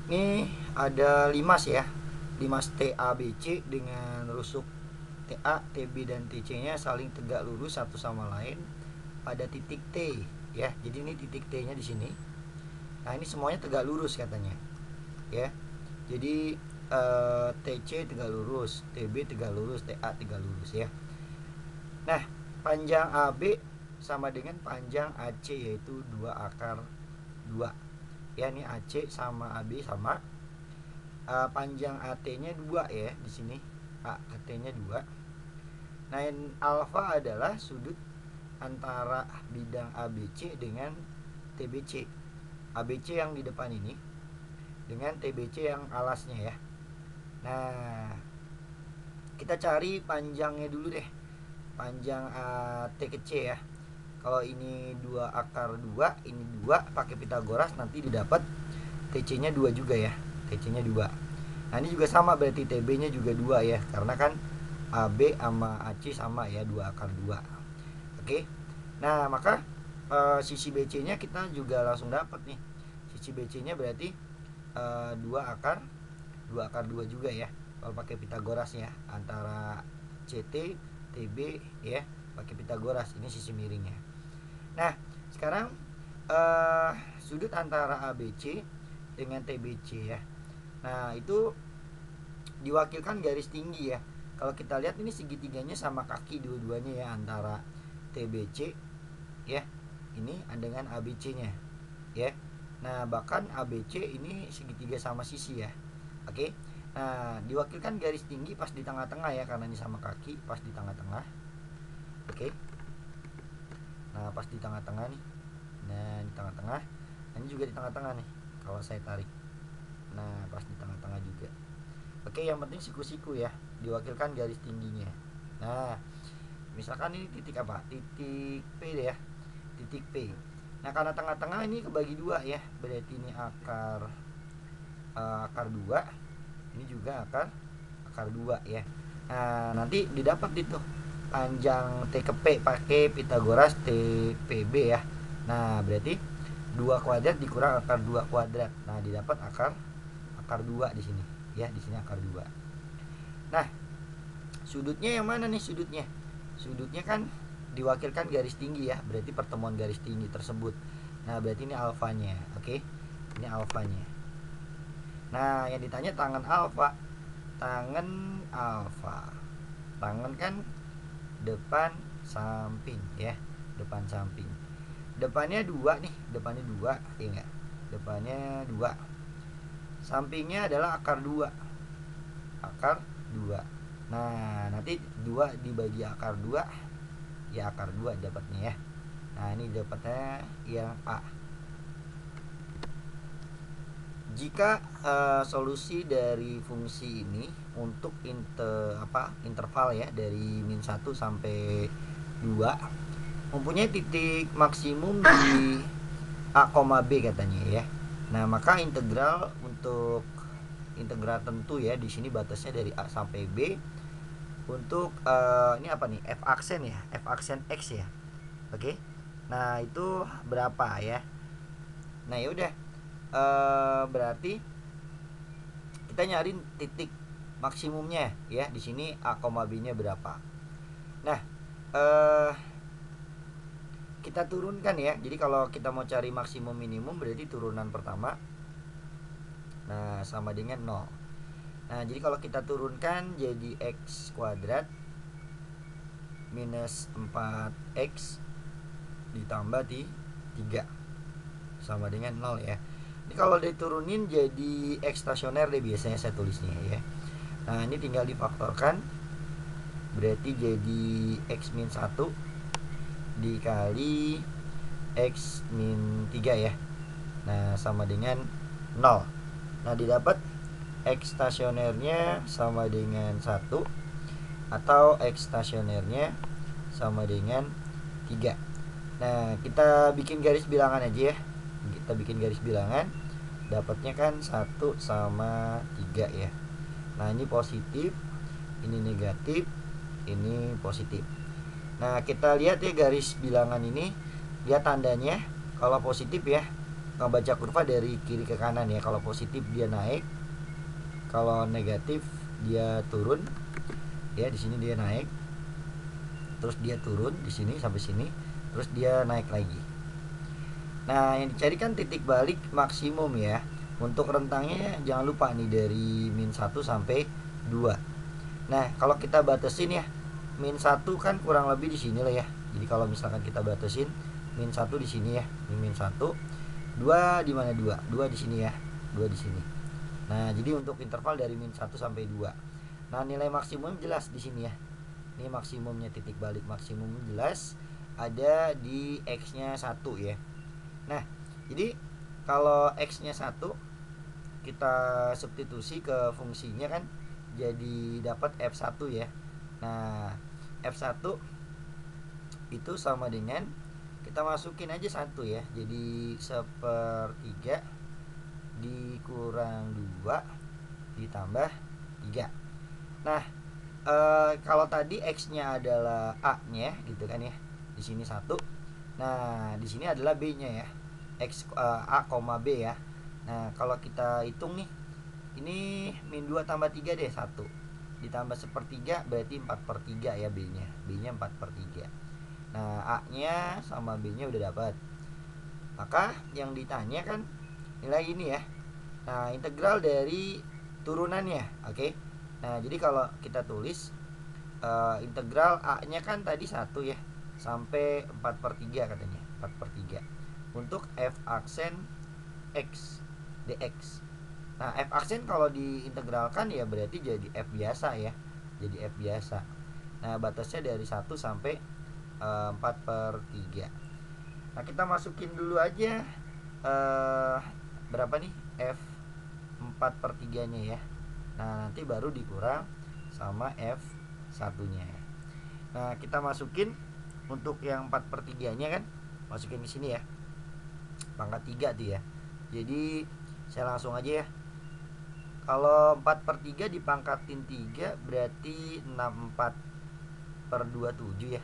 Ini ada limas ya, limas TABC dengan rusuk TA, TB dan TC-nya saling tegak lurus satu sama lain pada titik T ya. Jadi ini titik T-nya di sini. Nah, ini semuanya tegak lurus katanya ya. Jadi TC tegak lurus, TB tegak lurus, TA tegak lurus ya. Nah, panjang AB sama dengan panjang AC yaitu 2 akar 2. Ya, ini AC sama AB sama. Panjang AT-nya 2 ya di sini. AT-nya 2. Nah, alfa adalah sudut antara bidang ABC dengan TBC. ABC yang di depan ini dengan TBC yang alasnya ya. Nah, kita cari panjangnya dulu deh. Panjang T ke C ya. Kalau ini 2 akar 2, ini 2 pakai Pitagoras nanti didapat TC-nya 2 juga ya. TC-nya 2. Nah, ini juga sama berarti TB-nya juga 2 ya. Karena kan AB sama AC sama ya, 2 akar 2. Oke. Nah, maka sisi BC-nya kita juga langsung dapat nih. Sisi BC-nya berarti 2 akar 2 juga ya. Kalau pakai Pitagoras ya, antara CT, TB ya, pakai Pitagoras. Ini sisi miringnya. Nah, sekarang sudut antara ABC dengan TBC ya. Nah, itu diwakilkan garis tinggi ya. Kalau kita lihat ini segitiganya sama kaki dua-duanya ya, antara TBC ya, ini dengan ABC-nya ya. Nah, bahkan ABC ini segitiga sama sisi ya. Oke. Nah, diwakilkan garis tinggi pas di tengah-tengah ya, karena ini sama kaki, pas di tengah-tengah. Oke. Nah, pas di tengah-tengah nih. Nah, di tengah-tengah. Nah, ini juga di tengah-tengah nih kalau saya tarik. Nah, pas di tengah-tengah juga. Oke, yang penting siku-siku ya, diwakilkan garis tingginya. Nah, misalkan ini titik apa? Titik P deh ya. Titik P. Nah, karena tengah-tengah ini kebagi 2 ya. Berarti ini akar 2. Ini juga akar 2 ya. Nah, nanti didapat itu panjang T ke P pakai Pitagoras TPB ya. Nah, berarti 2 kuadrat dikurang akar 2 kuadrat. Nah, didapat akar 2 di sini ya, di sini akar 2. Nah, sudutnya yang mana nih sudutnya? Sudutnya kan diwakilkan garis tinggi ya, berarti pertemuan garis tinggi tersebut. Nah, berarti ini alfanya. Oke. Ini alfanya. Nah, yang ditanya tangan alfa. Tangan alfa. Tangan kan depan samping ya, depan samping. Depannya 2 nih, depannya 2 ya enggak? Depannya 2. Sampingnya adalah akar 2. Akar 2. Nah, nanti 2 dibagi akar 2 ya, akar 2 dapatnya ya. Nah, ini dapatnya yang A. Jika solusi dari fungsi ini untuk interval ya, dari min 1 sampai 2 mempunyai titik maksimum di A, B katanya ya. Nah, maka integral untuk integral tentu ya, di sini batasnya dari A sampai B untuk ini apa nih? F aksen ya, F aksen X ya. Oke. Nah, itu berapa ya? Nah, ya udah. Berarti kita nyari titik maksimumnya ya. Di sini A, B-nya berapa? Nah, kita turunkan ya. Jadi kalau kita mau cari maksimum minimum berarti turunan pertama. Nah, sama dengan 0. Nah, jadi kalau kita turunkan jadi X kuadrat minus 4X ditambah di 3 sama dengan 0 ya. Ini kalau diturunin jadi X stasioner deh biasanya saya tulisnya ya. Nah, ini tinggal difaktorkan. Berarti jadi X min 1 dikali X min 3 ya. Nah, sama dengan 0. Nah, didapat X stasionernya sama dengan 1 atau X stasionernya sama dengan 3. Nah, kita bikin garis bilangan aja ya. Kita bikin garis bilangan. Dapatnya kan 1 sama 3 ya. Nah, ini positif, ini negatif, ini positif. Nah, kita lihat ya garis bilangan ini, lihat tandanya. Kalau positif ya, ngebaca kurva dari kiri ke kanan ya. Kalau positif dia naik, kalau negatif dia turun ya. Di sini dia naik, terus dia turun di sini sampai sini, terus dia naik lagi. Nah, yang dicari kan titik balik maksimum ya. Untuk rentangnya jangan lupa nih dari min 1 sampai 2. Nah, kalau kita batasin ya, min 1 kan kurang lebih di sini lah ya. Jadi kalau misalkan kita batasin min 1 di sini ya. Ini min 1. 2 di mana 2? 2 di sini ya. 2 di sini. Nah, jadi untuk interval dari min 1 sampai 2. Nah, nilai maksimum jelas di sini ya. Ini maksimumnya, titik balik maksimum jelas ada di X-nya 1 ya. Nah, jadi kalau X-nya 1 kita substitusi ke fungsinya kan jadi dapat F1 ya. Nah, F1 itu sama dengan kita masukin aja 1 ya. Jadi 1/3 dikurang 2 ditambah 3. Nah, kalau tadi X-nya adalah A-nya gitu kan ya. Di sini 1. Nah, di sini adalah B-nya ya. A, B ya. Nah, kalau kita hitung nih, ini min 2 tambah 3 deh, 1 ditambah 1/3 berarti 4/3 ya B-nya. B-nya 4/3. Nah, A-nya sama B-nya udah dapat. Maka yang ditanya kan nilai ini ya. Nah, integral dari turunannya, oke. Nah, jadi kalau kita tulis integral A-nya kan tadi 1 ya, sampai 4/3 katanya, 4/3 untuk F aksen X dx. Nah, F aksen kalau diintegralkan ya berarti jadi F biasa ya. Jadi F biasa. Nah, batasnya dari 1 sampai 4/3. Nah, kita masukin dulu aja berapa nih F 4/3 nya ya. Nah, nanti baru dikurang sama F 1 nya. Nah, kita masukin untuk yang 4/3 nya kan, masukin di sini ya, pangkat 3 tuh ya. Jadi saya langsung aja ya. Kalau 4/3 dipangkatin 3 berarti 64/27 ya.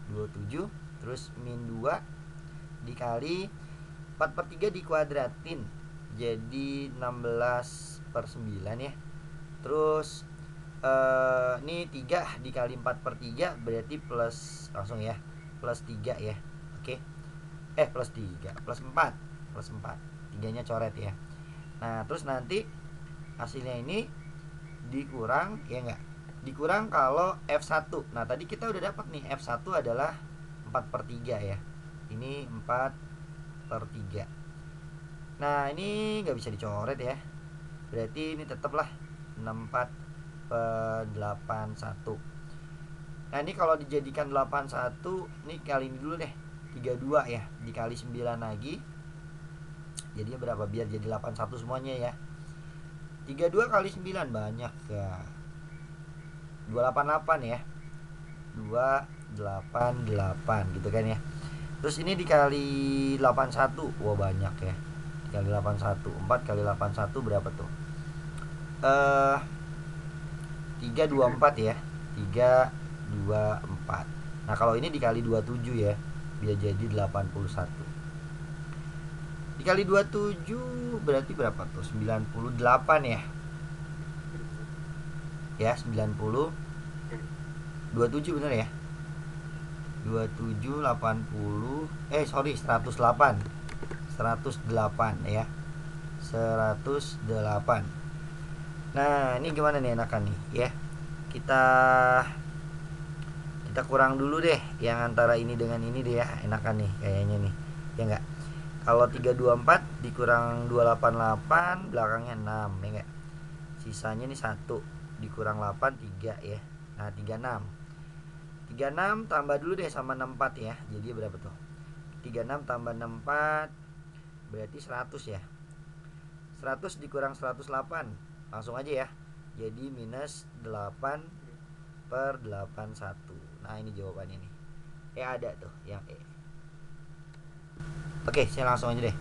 27 terus min 2 dikali 4/3 dikuadratin jadi 16/9 ya. Terus ini 3 dikali 4/3 berarti plus langsung ya, plus 3 ya. Oke. Plus 3, plus 4. Plus 4. 3-nya coret ya. Nah, terus nanti hasilnya ini dikurang ya enggak? Dikurang kalau F1. Nah, tadi kita udah dapat nih F1 adalah 4/3 ya. Ini 4/3. Nah, ini nggak bisa dicoret ya. Berarti ini tetaplah 64/81. Nah, ini kalau dijadikan 81, ini kali ini dulu deh. 32 ya, dikali 9 lagi. Jadinya berapa? Biar jadi 81 semuanya ya. 32 kali 9 banyak ya. 288 ya. 288 gitu kan ya. Terus ini dikali 81. Wah, banyak ya. Dikali 81. 4 kali 81 berapa tuh? 324 ya. 324. Nah, kalau ini dikali 27 ya, biar jadi 81. Dikali 27 berarti berapa tuh? 98 ya. Ya, 90. 27 bener ya? 27 80 108. 108 ya. 108. Nah, ini gimana nih enakan nih ya? Kita kurang dulu deh yang antara ini dengan ini deh ya, enakan nih kayaknya nih. Ya enggak? Kalau 324 dikurang 288 belakangnya 6 ya enggak? Sisanya nih 1 dikurang 8 3 ya. Nah, 36. 36 tambah dulu deh sama 64 ya. Jadi berapa tuh? 36 tambah 64 berarti 100 ya. 100 dikurang 108. Langsung aja ya. Jadi minus 8/81. Nah, ini jawabannya nih. Ada tuh yang E. Oke, saya langsung aja deh.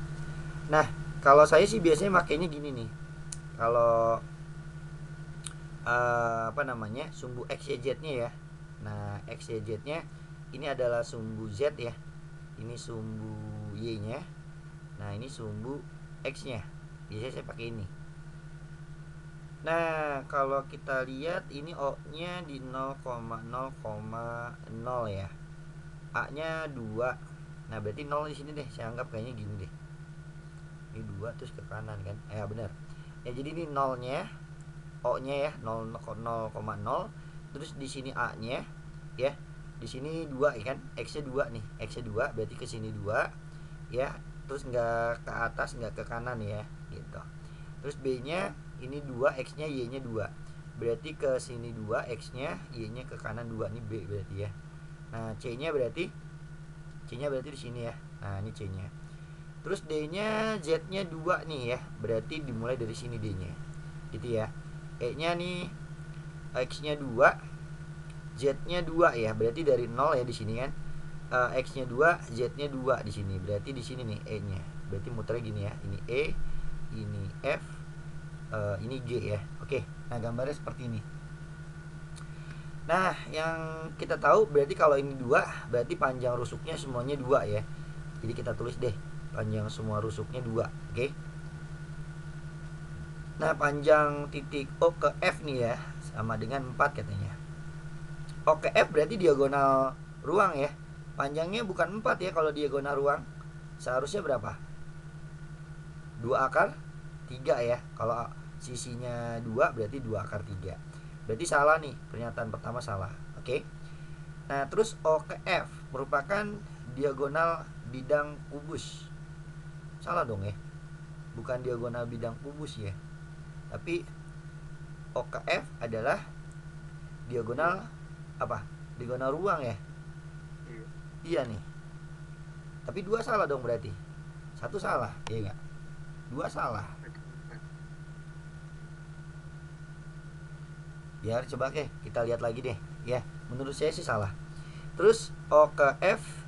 Nah, kalau saya sih biasanya makainya gini nih. Kalau sumbu X, Y, Z-nya ya. Nah, X, Y, Z-nya ini adalah sumbu Z ya. Ini sumbu Y-nya. Nah ini sumbu X nya, biasanya saya pakai ini. Nah kalau kita lihat ini O nya di 0,0,0 ya, A nya 2. Nah berarti 0 di sini deh, saya anggap kayaknya gini deh, ini 2 terus ke kanan kan, ya benar ya. Jadi ini 0 nya, O nya ya 0,0, terus di sini A nya ya, di sini 2 ya kan, X nya 2 nih, X nya 2 berarti ke sini 2 ya, terus nggak ke atas nggak ke kanan ya gitu. Terus B nya ini 2, X nya Y nya 2 berarti ke sini 2, X nya Y nya ke kanan 2, ini B berarti ya. Nah C nya berarti di sini ya, nah ini C nya. Terus D nya Z nya 2 nih ya, berarti dimulai dari sini D nya gitu ya. E nya nih X nya 2, Z nya 2 ya, berarti dari 0 ya di sini kan. X nya 2, Z nya 2 di sini, berarti di sini nih E nya, berarti muternya gini ya, ini E, ini F, ini G ya. Oke, nah gambarnya seperti ini. Nah yang kita tahu berarti kalau ini 2 berarti panjang rusuknya semuanya 2 ya. Jadi kita tulis deh panjang semua rusuknya 2. Oke. Nah panjang titik O ke F nih ya sama dengan 4 katanya. O ke F berarti diagonal ruang ya. Panjangnya bukan 4 ya kalau diagonal ruang. Seharusnya berapa? 2 akar 3 ya. Kalau sisinya 2 berarti 2 akar 3. Berarti salah nih, pernyataan pertama salah. Oke. Nah terus O ke F merupakan diagonal bidang kubus. Salah dong ya. Bukan diagonal bidang kubus ya. Tapi O ke F adalah diagonal apa? Diagonal ruang ya. Iya nih. Tapi 2 salah dong berarti. 1 salah, iya enggak? 2 salah. Biar coba kita lihat lagi deh. Ya, menurut saya sih salah. Terus O ke F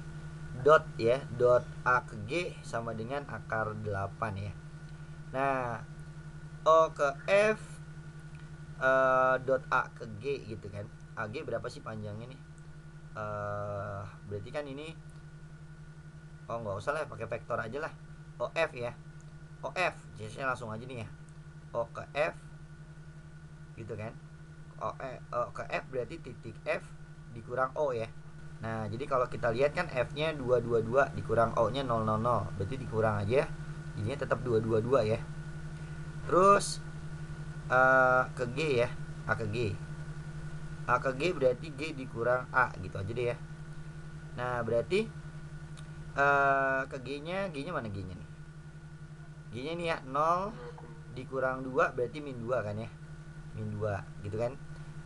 dot ya, dot A ke G sama dengan akar 8 ya. Nah, O ke F dot A ke G gitu kan. AG berapa sih panjangnya nih? Berarti kan ini, oh nggak usah lah, pakai vektor aja lah. OF ya, OF, jadi saya langsung aja nih ya, O ke F gitu kan. O ke F berarti titik F dikurang O ya. Nah jadi kalau kita lihat kan F nya 222 dikurang O nya 000, berarti dikurang aja, jadinya tetap 222 ya. Terus ke G ya, A ke G, A ke G berarti G dikurang A gitu aja deh ya. Nah berarti ke G nya mana G nya nih? G nya nih ya 0 dikurang 2 berarti min 2 kan ya, min 2 gitu kan.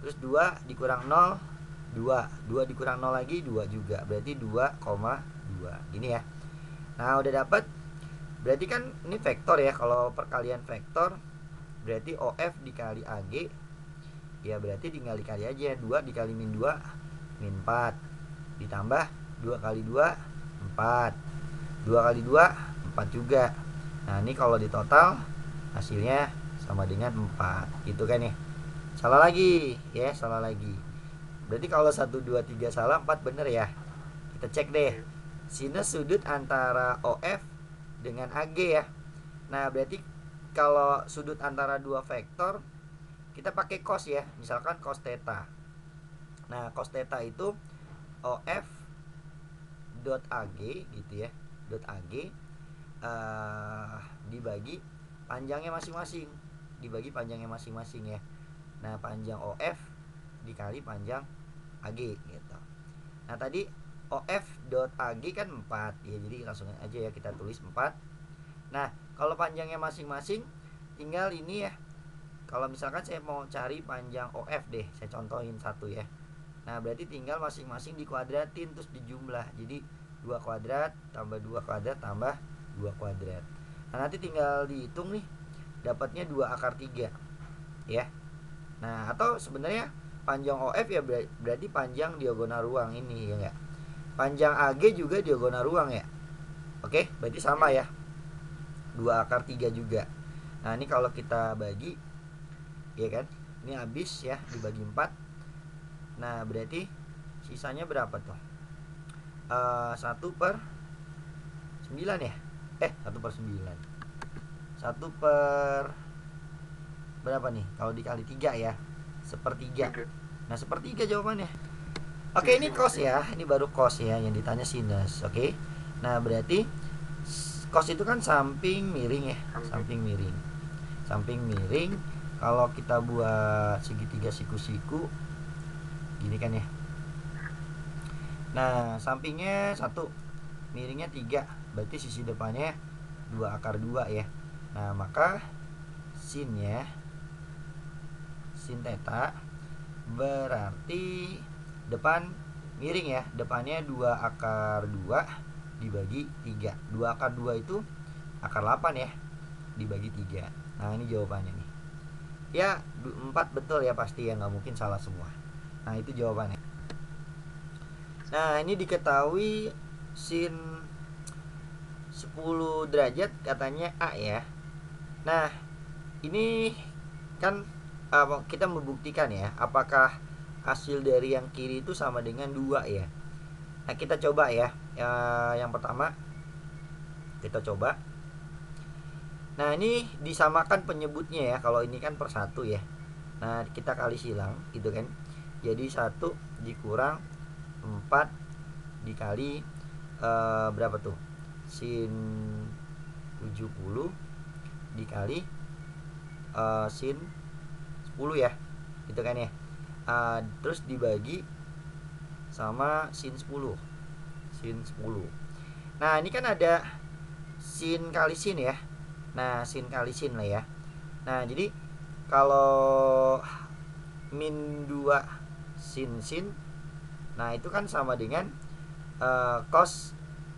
Terus 2 dikurang 0 2 dikurang 0 lagi 2 juga, berarti 2,2 gini ya. Nah udah dapat, berarti kan ini vektor ya, kalau perkalian vektor berarti OF dikali AG ya, berarti tinggal dikali aja, 2 dikali min 2 min 4 ditambah 2 kali 2 4, 2 kali 2 4 juga. Nah ini kalau di total hasilnya sama dengan 4 gitu kan ya. Salah lagi ya, salah lagi. Berarti kalau 1, 2, 3 salah, 4 bener ya. Kita cek deh sinus sudut antara OF dengan AG ya. Nah berarti kalau sudut antara dua vektor kita pakai cos ya, misalkan cos theta. Nah cos theta itu OF dot AG gitu ya, dot AG dibagi panjangnya masing-masing, ya. Nah panjang OF dikali panjang AG gitu. Nah tadi OF dot AG kan 4 ya, jadi langsung aja ya kita tulis 4. Nah kalau panjangnya masing-masing tinggal ini ya, kalau misalkan saya mau cari panjang OF deh, saya contohin satu ya. Nah berarti tinggal masing-masing dikuadratin terus dijumlah, jadi 2 kuadrat tambah 2 kuadrat tambah 2 kuadrat. Nah nanti tinggal dihitung nih, dapatnya 2 akar 3 ya. Nah atau sebenarnya panjang OF ya berarti panjang diagonal ruang ini ya enggak. Panjang AG juga diagonal ruang ya. Oke, berarti sama ya, 2 akar 3 juga. Nah ini kalau kita bagi ya kan, ini habis ya dibagi 4. Nah berarti sisanya berapa tuh? 1/9 ya. 1/9. 1 per berapa nih? Kalau dikali 3 ya, 1/3. Nah, 1/3 jawabannya. Oke, ini cos ya. Ini baru cos ya, yang ditanya sinus. Oke. Nah, berarti cos itu kan samping miring ya, samping miring. Samping miring, kalau kita buat segitiga siku-siku gini kan ya. Nah, sampingnya 1, miringnya 3, berarti sisi depannya 2/2 ya. Nah, maka sinnya, sin theta berarti depan miring ya, depannya 2/2 dibagi 3. 2/2 itu akar 8 ya, dibagi 3. Nah, ini jawabannya nih. Ya, 4 betul ya pasti ya, nggak mungkin salah semua. Nah, itu jawabannya. Nah, ini diketahui sin 10 derajat katanya A ya. Nah, ini kan kita membuktikan ya, apakah hasil dari yang kiri itu sama dengan 2 ya. Nah, kita coba ya. Yang pertama kita coba. Nah, ini disamakan penyebutnya ya. Kalau ini kan per 1 ya. Nah, kita kali silang gitu kan. Jadi 1 dikurang 4 dikali berapa tuh? Sin 70 dikali sin 10 ya. Gitu kan ya. Terus dibagi sama sin 10. Sin 10. Nah, ini kan ada sin kali sin ya. Nah, sin kali sin lah ya. Nah, jadi kalau min 2 sin sin, nah itu kan sama dengan cos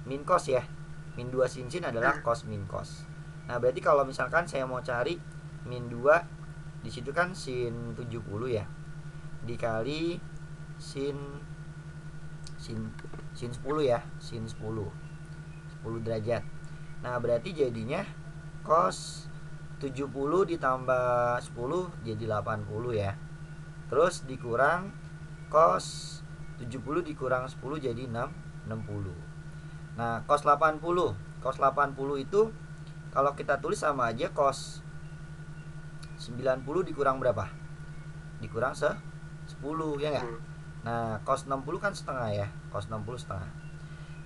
min cos ya. Min 2 sin sin adalah cos min cos. Nah, berarti kalau misalkan saya mau cari min 2, di situ kan sin 70 ya, dikali sin 10 ya, sin 10 derajat. Nah, berarti jadinya cos 70 ditambah 10 jadi 80 ya. Terus dikurang cos 70 dikurang 10 jadi 60. Nah, cos 80 itu kalau kita tulis sama aja cos 90 dikurang berapa? Dikurang 10 ya enggak? Nah, cos 60 kan setengah ya, cos 60 setengah.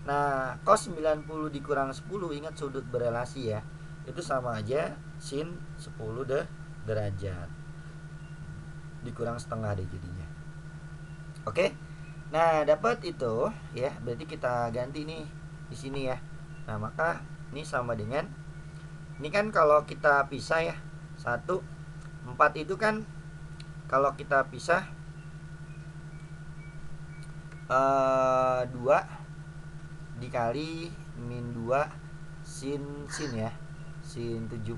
Nah, cos 90 dikurang 10, ingat sudut berelasi ya, itu sama aja sin 10 derajat dikurang setengah deh jadinya. Oke. Nah, dapat itu ya, berarti kita ganti nih di sini ya. Nah, maka ini sama dengan, ini kan kalau kita pisah ya, 1 4 itu kan kalau kita pisah 2 dikali min 2 sin ya, sin 70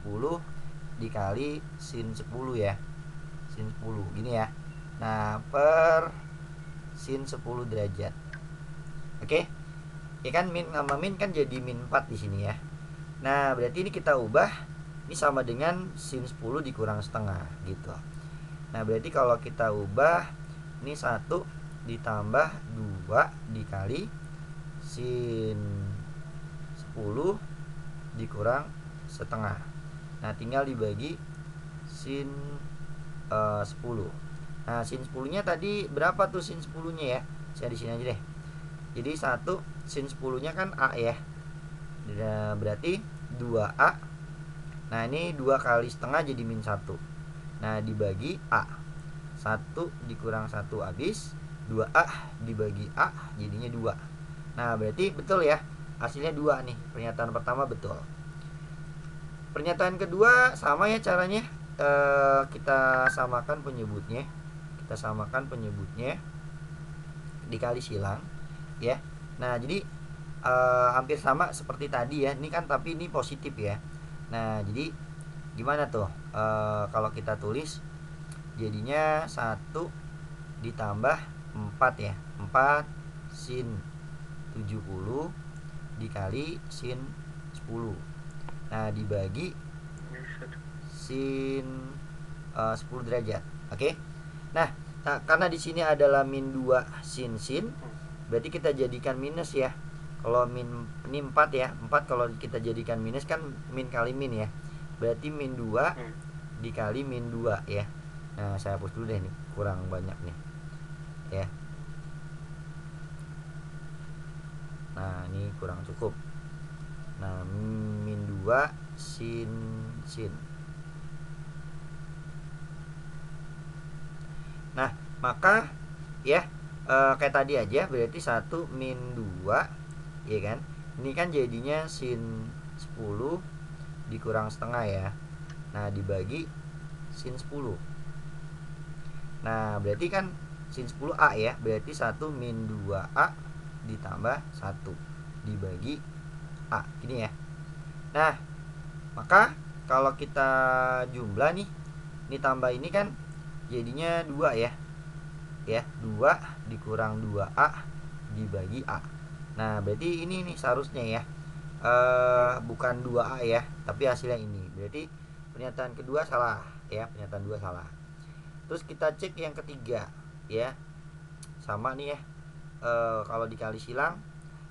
dikali sin 10 ya, sin 10 gini ya. Nah, per sin 10 derajat. Oke. Ya kan, min sama min kan jadi min 4 di sini ya. Nah, berarti ini kita ubah, ini sama dengan sin 10 dikurang setengah gitu. Nah, berarti kalau kita ubah, ini 1 ditambah 2 dikali sin 10 dikurang setengah. Nah, tinggal dibagi sin 10. Nah, sin 10-nya tadi berapa tuh sin 10-nya ya? Saya di sini aja deh. Jadi 1 sin 10-nya kan A ya. Berarti 2A. Nah, ini 2 kali setengah jadi min 1. Nah, dibagi A. 1 dikurang 1 habis, 2A dibagi A jadinya 2. Nah, berarti betul ya, hasilnya 2 nih. Pernyataan pertama betul. Pernyataan kedua sama ya caranya. Kita samakan penyebutnya. Dikali silang ya. Nah, jadi hampir sama seperti tadi ya. Ini kan tapi ini positif ya. Nah, jadi gimana tuh kalau kita tulis, jadinya 1 ditambah 4 ya, 4 sin 70 dikali sin 10. Nah, dibagi sin 10 derajat. Oke. Nah, karena di sini adalah min 2 sin, berarti kita jadikan minus ya. Kalau min ini 4 ya. 4 kalau kita jadikan minus kan min kali min ya. Berarti min 2 dikali min 2 ya. Nah, saya hapus dulu deh nih, kurang banyak nih. Ya. Nah, ini kurang cukup. Nah, min 2 sin. Nah, maka ya kayak tadi aja, berarti 1 min 2 ya kan. Ini kan jadinya sin 10 dikurang setengah ya. Nah, dibagi sin 10. Nah, berarti kan sin 10A ya. Berarti 1 min 2A ditambah 1 dibagi A. Gini ya. Nah, maka kalau kita jumlah nih, ini tambah ini kan jadinya 2 ya. Ya, 2 dikurang 2A dibagi A. Nah, berarti ini nih seharusnya ya. Bukan 2A ya, tapi hasilnya ini. Berarti pernyataan kedua salah ya, pernyataan 2 salah. Terus kita cek yang ketiga ya. Sama nih ya. Kalau dikali silang,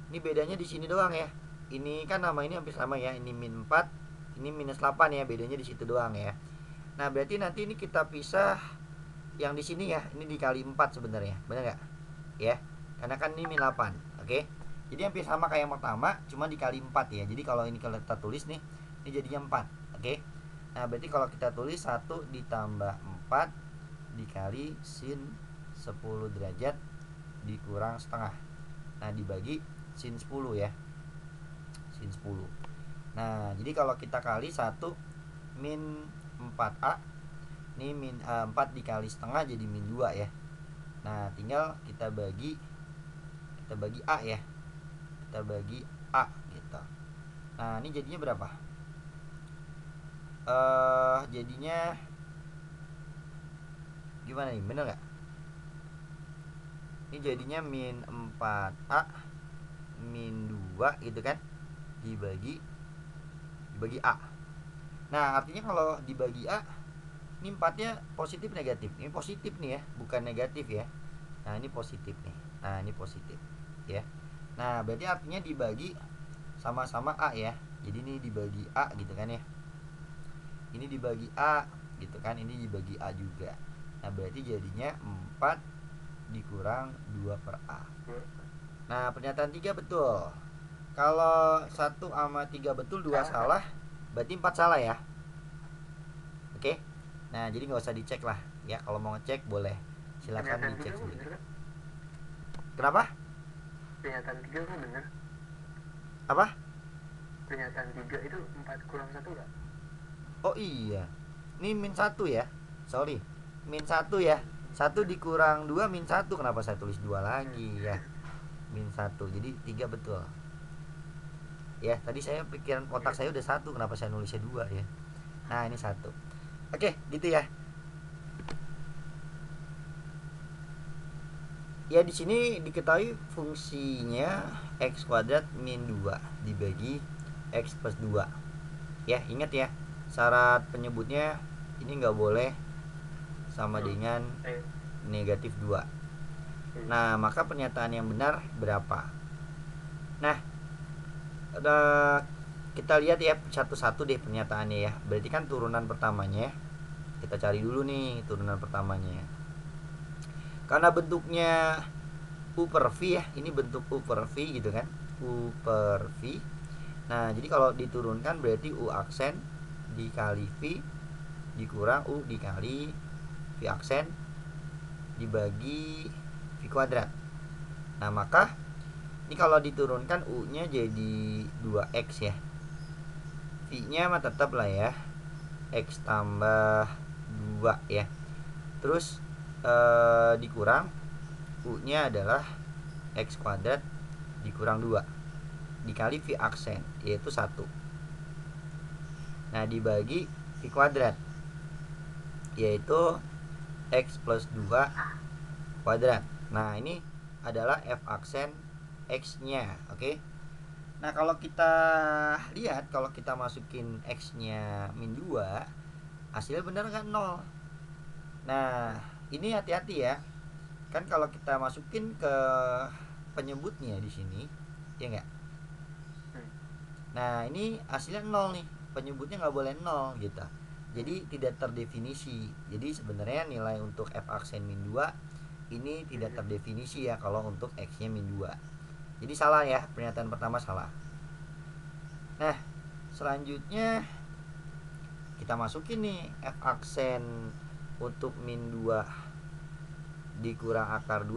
ini bedanya di sini doang ya. Ini kan nama ini hampir sama ya. Ini min 4, ini minus 8 ya. Bedanya di situ doang ya. Nah, berarti nanti ini kita pisah yang di sini ya. Ini dikali 4 sebenarnya. Benar nggak? Ya. Karena kan ini min 8. Oke. Jadi hampir sama kayak yang pertama, cuma dikali 4 ya. Jadi kalau ini kalau kita tulis nih, ini jadinya 4. Oke. Nah, berarti kalau kita tulis 1 ditambah 4 dikali sin 10 derajat dikurang setengah. Nah, dibagi sin 10 ya. Sin 10. Nah, jadi kalau kita kali 1 min 4A, ini min 4 dikali setengah jadi min 2 ya. Nah, tinggal kita bagi A ya. Kita bagi A gitu. Nah, ini jadinya berapa? Jadinya gimana nih? Bener nggak? Ini jadinya min 4A min 2 gitu kan, dibagi A. Nah, artinya kalau dibagi A, ini 4-nya positif negatif. Ini positif nih ya, bukan negatif ya. Nah, ini positif nih. Nah, ini positif ya. Nah, berarti artinya dibagi sama-sama A ya. Jadi ini dibagi A gitu kan ya. Ini dibagi A gitu kan, ini dibagi A juga. Nah, berarti jadinya 4 dikurang 2 per A. Nah, pernyataan 3 betul. Kalau 1 sama 3 betul, 2 salah, berarti 4 salah ya. Oke. Nah, jadi nggak usah dicek lah ya. Kalau mau ngecek boleh, silakan dicek sendiri. Kenapa? Pernyataan 3 kan benar. Apa? Pernyataan 3 itu 4 kurang 1 enggak? Oh iya. Ini min 1 ya. Sorry. Min 1 ya. 1 dikurang 2 min 1. Kenapa saya tulis 2 lagi ya? Min 1. Jadi 3 betul. Ya, tadi saya pikiran otak saya udah 1. Kenapa saya nulisnya 2 ya? Nah, ini 1. Oke, gitu ya. Ya, di sini diketahui fungsinya x kuadrat min 2 dibagi x plus 2. Ya, ingat ya. Syarat penyebutnya ini nggak boleh sama dengan negatif 2. Nah, maka pernyataan yang benar berapa? Nah, kita lihat ya satu-satu deh pernyataannya ya. Berarti kan turunan pertamanya ya. Kita cari dulu nih turunan pertamanya. Karena bentuknya U per V ya. Ini bentuk U per V gitu kan. U per V. Nah, jadi kalau diturunkan berarti U aksen dikali V dikurang U dikali V aksen dibagi V kuadrat. Nah, maka ini kalau diturunkan U-nya jadi 2X ya. V-nya mah tetap lah ya. X tambah 2 ya. Terus dikurang U-nya adalah X kuadrat dikurang 2 dikali V aksen, yaitu 1. Nah, dibagi V kuadrat, yaitu X plus 2 kuadrat. Nah, ini adalah F aksen X-nya. Oke. Nah, kalau kita lihat, kalau kita masukin X-nya min 2, hasilnya benar nggak 0. Nah, ini hati-hati ya. Kan kalau kita masukin ke penyebutnya di sini, ya nggak? Nah ini hasilnya 0 nih, penyebutnya nggak boleh 0 gitu. Jadi tidak terdefinisi. Jadi sebenarnya nilai untuk f aksen min 2 ini tidak terdefinisi ya kalau untuk x nya min 2. Jadi salah ya, pernyataan pertama salah. Nah selanjutnya kita masukin nih f aksen untuk min 2 dikurang akar 2,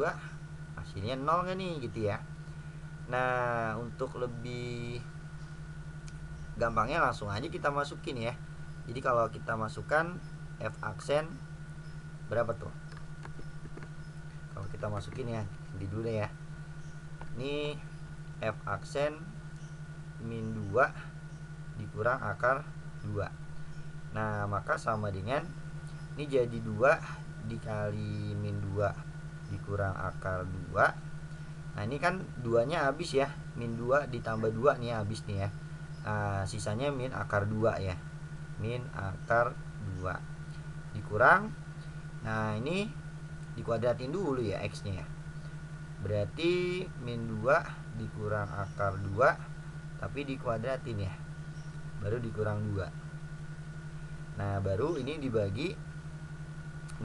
hasilnya 0 kan nih gitu ya. Nah untuk lebih gampangnya langsung aja kita masukin ya. Jadi kalau kita masukkan f aksen berapa tuh? Kalau kita masukin ya, di dulu deh ya. Ini f aksen min 2 dikurang akar 2. Nah maka sama dengan ini jadi 2 dikali min 2 dikurang akar 2. Nah ini kan 2 nya habis ya, min 2 ditambah 2 nih habis nih ya. Nah, sisanya min akar 2 ya, min akar 2 dikurang. Nah ini dikuadratin dulu ya x nya ya. Berarti min 2 dikurang akar 2 tapi dikuadratin ya, baru dikurang 2. Nah baru ini dibagi.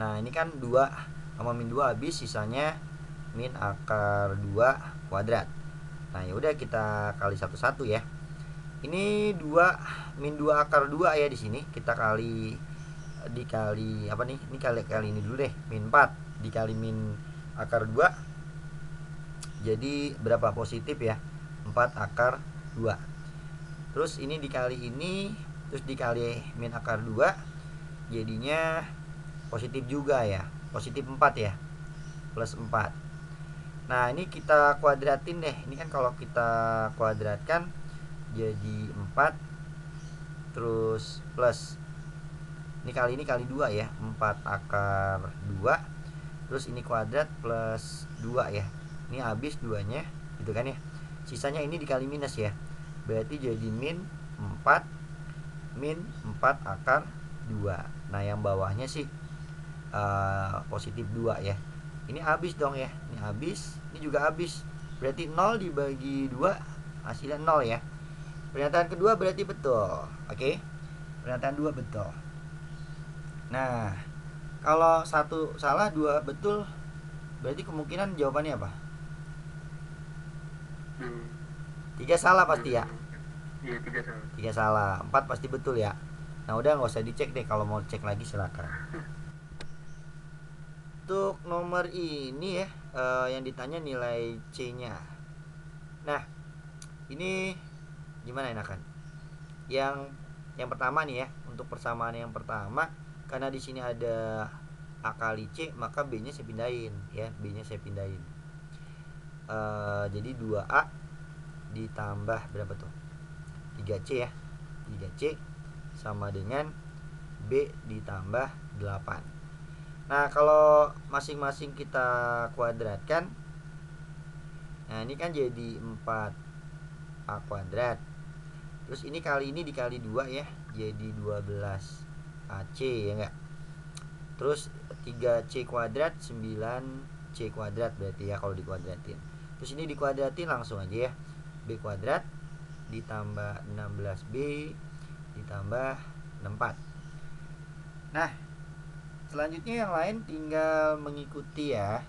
Nah ini kan 2 sama min 2 habis, sisanya min akar 2 kuadrat. Nah yaudah kita kali satu-satu ya. Ini 2 min 2 akar 2 ya, di sini kita kali dikali apa nih? Ini kali ini dulu deh, min 4 dikali min akar 2. Jadi berapa? Positif ya, 4 akar 2. Terus ini dikali ini, terus dikali min akar 2, jadinya positif juga ya, positif 4 ya, plus 4. Nah ini kita kuadratin deh. Ini kan kalau kita kuadratkan jadi 4, terus plus ini kali 2 ya, 4 akar 2, terus ini kuadrat plus 2 ya. Ini habis 2 nya gitu kan ya. Sisanya ini dikali minus ya, berarti jadi min 4 akar 2. Nah yang bawahnya sih positif 2 ya. Ini habis dong ya, ini habis, ini juga habis. Berarti 0 dibagi 2 hasilnya 0 ya. Pernyataan kedua berarti betul. Oke, pernyataan 2 betul. Nah kalau 1 salah 2 betul, berarti kemungkinan jawabannya apa? 3 salah pasti ya. Iya 3 salah. 3 salah, 4 pasti betul ya. Nah udah nggak usah dicek deh, kalau mau cek lagi silakan. Untuk nomor ini ya, yang ditanya nilai C-nya. Nah ini gimana enakan? Yang pertama nih ya, untuk persamaan yang pertama, karena di sini ada A kali C, maka B-nya saya pindahin ya, B-nya saya pindahin. Jadi 2A ditambah berapa tuh? 3C ya. 3C sama dengan B ditambah 8. Nah kalau masing-masing kita kuadratkan, nah ini kan jadi 4A kuadrat. Terus ini kali ini dikali 2 ya, jadi 12AC ya enggak. Terus 3C kuadrat 9C kuadrat berarti ya kalau dikuadratin. Terus ini dikuadratin langsung aja ya, B kuadrat ditambah 16B ditambah 64. Nah selanjutnya yang lain tinggal mengikuti ya.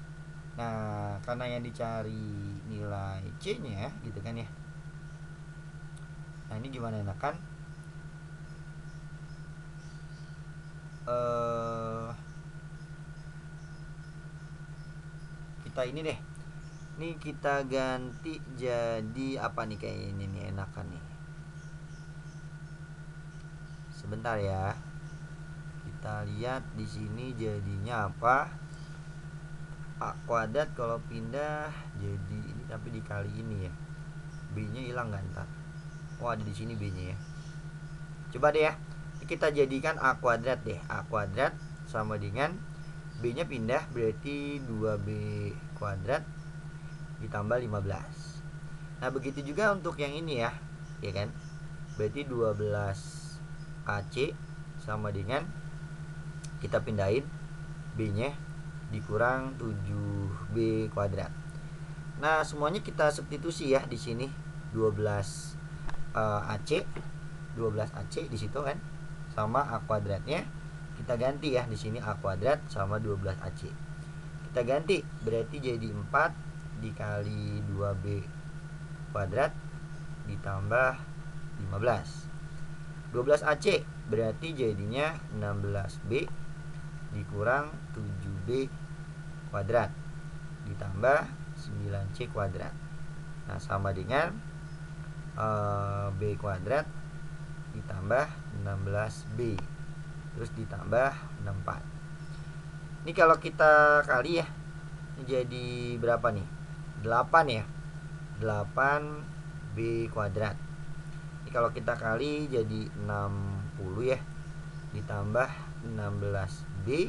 Nah karena yang dicari nilai C nya gitu kan ya. Nah ini gimana enakan? Kita ini deh. Ini kita ganti jadi apa nih, kayak ini nih enakan nih. Sebentar ya. Kita lihat di sini jadinya apa? A kuadrat kalau pindah jadi ini, tapi dikali ini ya. B-nya hilang kan ntar. Oh ada di sini B-nya ya. Coba deh ya. Kita jadikan A kuadrat deh. A kuadrat sama dengan B-nya pindah, berarti 2B kuadrat ditambah 15. Nah begitu juga untuk yang ini ya, ya kan? Berarti 12AC sama dengan kita pindahin B-nya dikurang 7B kuadrat. Nah semuanya kita substitusi ya di sini. 12 AC 12 AC di situ kan, sama A kuadratnya kita ganti ya, di sini A kuadrat sama 12 AC kita ganti, berarti jadi 4 dikali 2B kuadrat ditambah 15. 12 AC berarti jadinya 16B dikurang 7B kuadrat ditambah 9C kuadrat. Nah, sama dengan B kuadrat ditambah 16B terus ditambah 64. Ini kalau kita kali ya, ini jadi berapa nih? 8 ya. 8B kuadrat. Ini kalau kita kali jadi 60 ya, ditambah 16B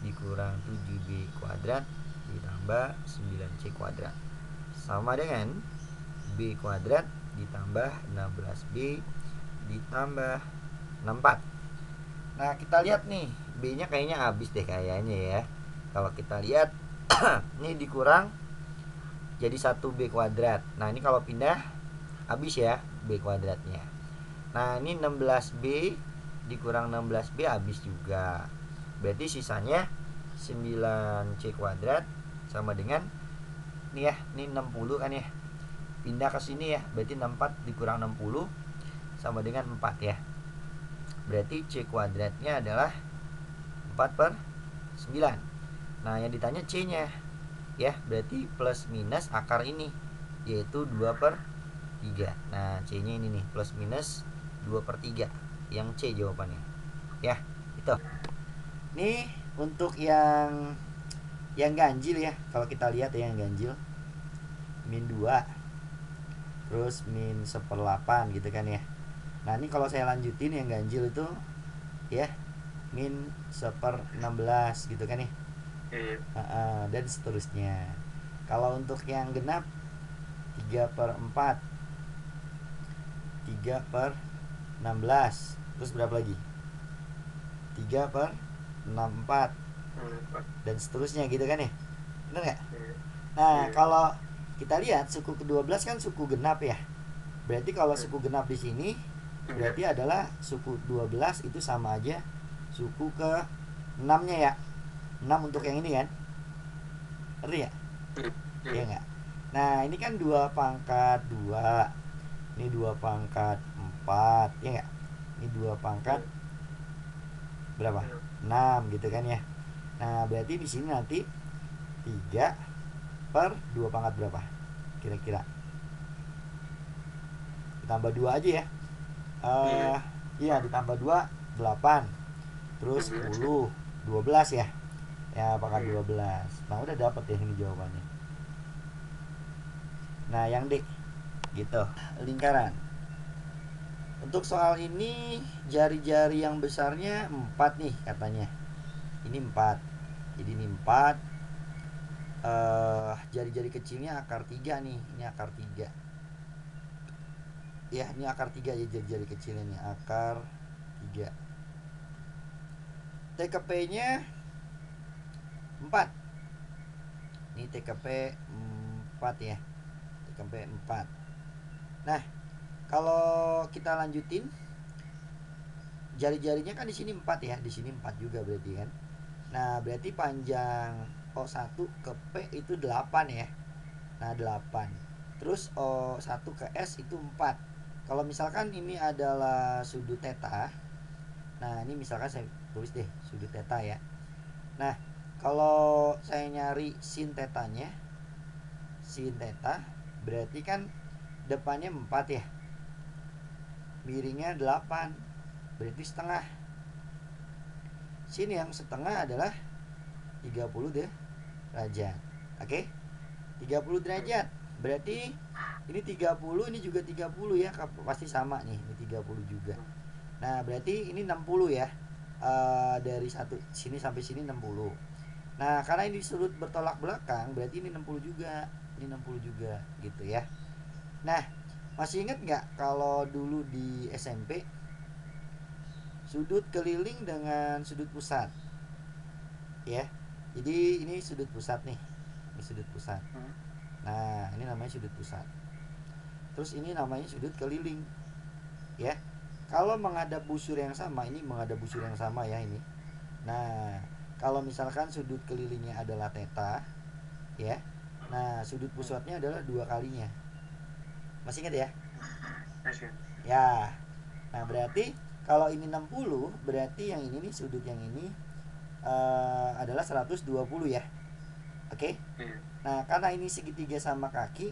dikurang 7B kuadrat ditambah 9C kuadrat sama dengan B kuadrat ditambah 16B ditambah 64. Nah, kita lihat nih, B nya kayaknya habis deh kayaknya ya. Kalau kita lihat ini dikurang jadi 1B kuadrat. Nah, ini kalau pindah habis ya B kuadratnya. Nah, ini 16B dikurang 16B habis juga. Berarti sisanya 9C kuadrat sama dengan ini ya, ini 60 kan ya. Pindah ke sini ya, berarti 64 dikurang 60 sama dengan 4 ya. Berarti C kuadratnya adalah 4/9. Nah, yang ditanya C-nya ya, berarti plus minus akar ini, yaitu 2/3. Nah, C-nya ini nih, plus minus 2/3. Yang C jawabannya. Ya, itu. Nih untuk yang ganjil ya. Kalau kita lihat ya, yang ganjil min 2 terus min 1/8 gitu kan ya. Nah, ini kalau saya lanjutin yang ganjil itu ya min 1/16 gitu kan ya. Dan seterusnya. Kalau untuk yang genap 3/4 3/16. Terus berapa lagi? 3/64 dan seterusnya gitu kan ya. Benar nggak? Nah, kalau kita lihat suku ke-12 kan suku genap ya. Berarti kalau suku genap di sini berarti adalah suku 12 itu sama aja suku ke-6-nya ya. 6 untuk yang ini kan. Ngerti ya? Iya enggak? Nah, ini kan 2/2. Ini 2/4, ya enggak? Ini 2 berapa? 6 gitu kan ya. Nah, berarti di sini nanti 3/2 berapa? Kira-kira. Ditambah 2 aja ya. Iya, ditambah 2 8. Terus 10 12 ya. Ya, pangkat 12. Nah, udah dapat ya ini jawabannya. Nah, yang D gitu, lingkaran. Untuk soal ini jari-jari yang besarnya 4 nih katanya. Ini 4. Jadi ini 4. Jari-jari kecilnya akar 3 nih. Ini akar 3. Ya, ini akar 3 ya, jari-jari kecilnya nih, akar 3. TKP-nya 4. Ini TKP 4 ya. TKP 4. Nah, kalau kita lanjutin jari-jarinya kan di sini 4 ya, di sini 4 juga berarti kan. Nah, berarti panjang O1 ke P itu 8 ya. Nah, 8. Terus O1 ke S itu 4. Kalau misalkan ini adalah sudut theta. Nah, ini misalkan saya tulis deh sudut theta ya. Nah, kalau saya nyari sin tetanya, sin theta berarti kan depannya 4 ya. Miringnya 8. Berarti setengah. Sin yang setengah adalah 30 derajat. Oke? 30 derajat. Berarti ini 30, ini juga 30 ya. Pasti sama nih, ini 30 juga. Nah, berarti ini 60 ya. Dari sini sampai sini 60. Nah, karena ini sudut bertolak belakang, berarti ini 60 juga. Ini 60 juga gitu ya. Nah, masih ingat nggak kalau dulu di SMP sudut keliling dengan sudut pusat ya? Jadi ini sudut pusat nih, ini sudut pusat. Nah, ini namanya sudut pusat. Terus ini namanya sudut keliling. ya. Kalau menghadap busur yang sama, ini menghadap busur yang sama ya ini. Nah, kalau misalkan sudut kelilingnya adalah theta, ya. Nah, sudut pusatnya adalah 2 kalinya. Masih ingat ya? Masih. Ya. Nah, berarti kalau ini 60, berarti yang ini nih, sudut yang ini adalah 120 ya. Oke? Iya. Nah, karena ini segitiga sama kaki,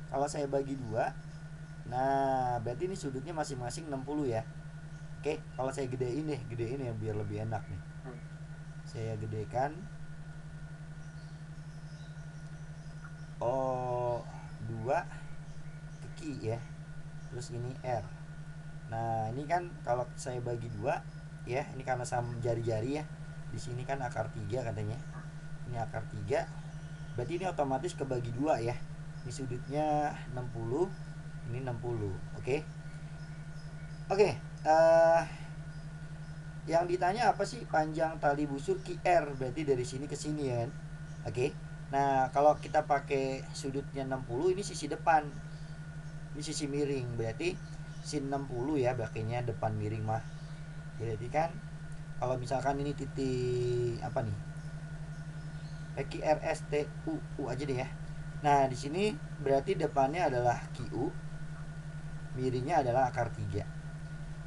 kalau saya bagi 2, nah berarti ini sudutnya masing-masing 60 ya. Oke, kalau saya gedein ya biar lebih enak nih. Saya gedekan O2 ke Q ya. Terus ini R. Nah, ini kan kalau saya bagi 2 ya, ini karena sama jari-jari ya. Di sini kan akar 3 katanya. Ini akar 3. Berarti ini otomatis kebagi 2 ya. Ini sudutnya 60, ini 60. Oke. Oke, yang ditanya apa sih panjang tali busur QR, berarti dari sini ke sini ya. Oke. Nah, kalau kita pakai sudutnya 60, ini sisi depan. Ini sisi miring, berarti sin 60 ya, pakainya depan miring mah. Berarti kan kalau misalkan ini titik apa nih? QRSTU aja deh ya. Nah, di sini berarti depannya adalah QU, miringnya adalah akar 3.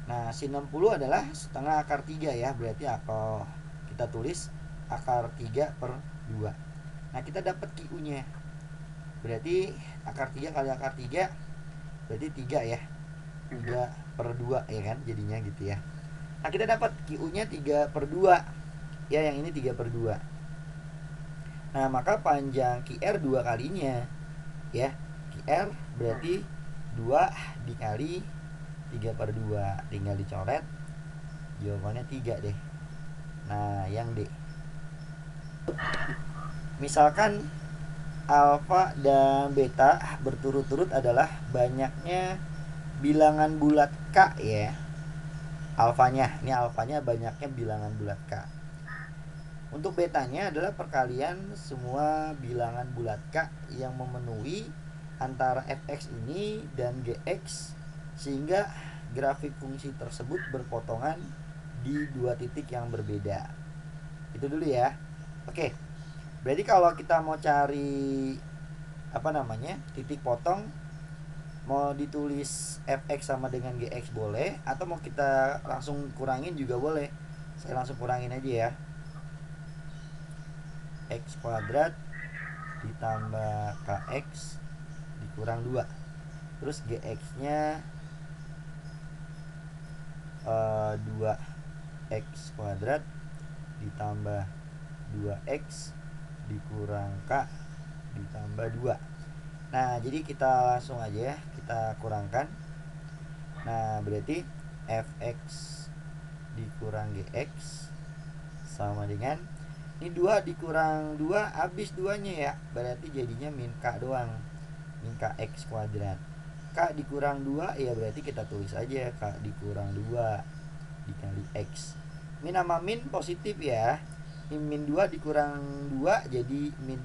Nah, sin 60 adalah setengah akar 3 ya, berarti kalau kita tulis akar 3 per 2. Nah, kita dapat QU-nya. Berarti akar 3 kali akar 3 berarti 3 ya. 3 per 2 ya kan, jadinya gitu ya. Nah, kita dapat QU-nya 3 per 2. Ya, yang ini 3 per 2. Nah, maka panjang QR 2 kalinya. Ya, QR berarti 2 dikali 3 per 2, tinggal dicoret, jawabannya 3 deh. Nah, yang D. Misalkan alfa dan beta berturut-turut adalah banyaknya bilangan bulat K ya. Alfanya, ini alfanya banyaknya bilangan bulat K. Untuk betanya adalah perkalian semua bilangan bulat K yang memenuhi antara fx ini dan gx, sehingga grafik fungsi tersebut berpotongan di 2 titik yang berbeda. Itu dulu ya. Oke. Berarti kalau kita mau cari titik potong, mau ditulis fx sama dengan gx boleh, atau mau kita langsung kurangin juga boleh. Saya langsung kurangin aja ya. X kuadrat ditambah kx dikurang 2. Terus gx nya 2x kuadrat ditambah 2x dikurang k ditambah 2. Nah, jadi kita langsung aja ya, kita kurangkan. Nah, berarti fx dikurang gx sama dengan ini 2 dikurang 2 habis 2-nya ya, berarti jadinya min k doang, min kx kuadrat. K dikurang 2 ya berarti kita tulis aja K dikurang 2 dikali X. Min sama min positif ya. Ini min 2 dikurang 2 jadi min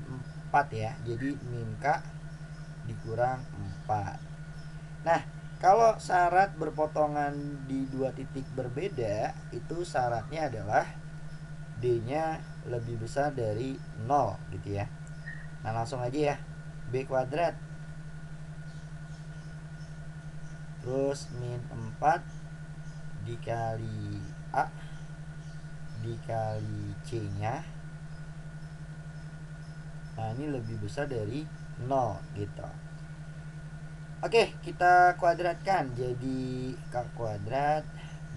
4 ya. Jadi min K dikurang 4. Nah, kalau syarat berpotongan di 2 titik berbeda, itu syaratnya adalah D-nya lebih besar dari 0 gitu ya. Nah, langsung aja ya. B kuadrat terus min 4 dikali A dikali C nya, nah ini lebih besar dari 0 gitu. Oke, kita kuadratkan jadi K kuadrat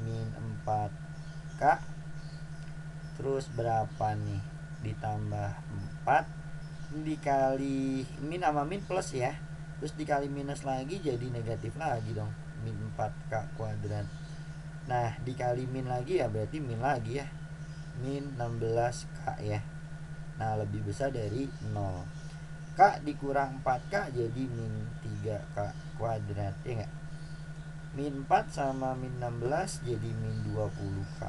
min 4K terus berapa nih, ditambah 4 dikali min sama min plus ya, terus dikali minus lagi jadi negatif lagi dong, min 4K kuadrat. Nah, dikali min lagi ya berarti min lagi ya, min 16K ya. Nah, lebih besar dari 0. K dikurang 4K jadi min 3K kuadrat ya enggak? Min 4 sama min 16 jadi min 20K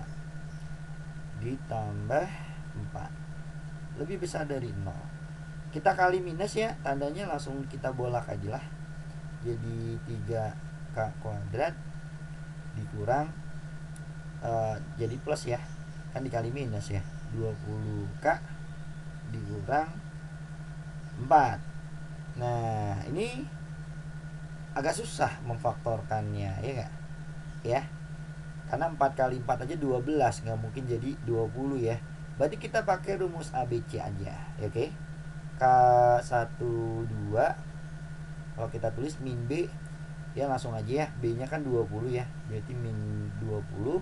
ditambah 4 lebih besar dari 0. Kita kali minus ya, tandanya langsung kita bolak aja lah. Jadi 3 K kuadrat dikurang jadi plus ya, kan dikali minus ya, 20K dikurang 4. Nah ini agak susah memfaktorkannya ya gak? Ya, karena 4 kali 4 aja 12, nggak mungkin jadi 20 ya. Berarti kita pakai rumus ABC aja, oke? K12, kalau kita tulis min B ya langsung aja ya, B nya kan 20 ya, berarti min 20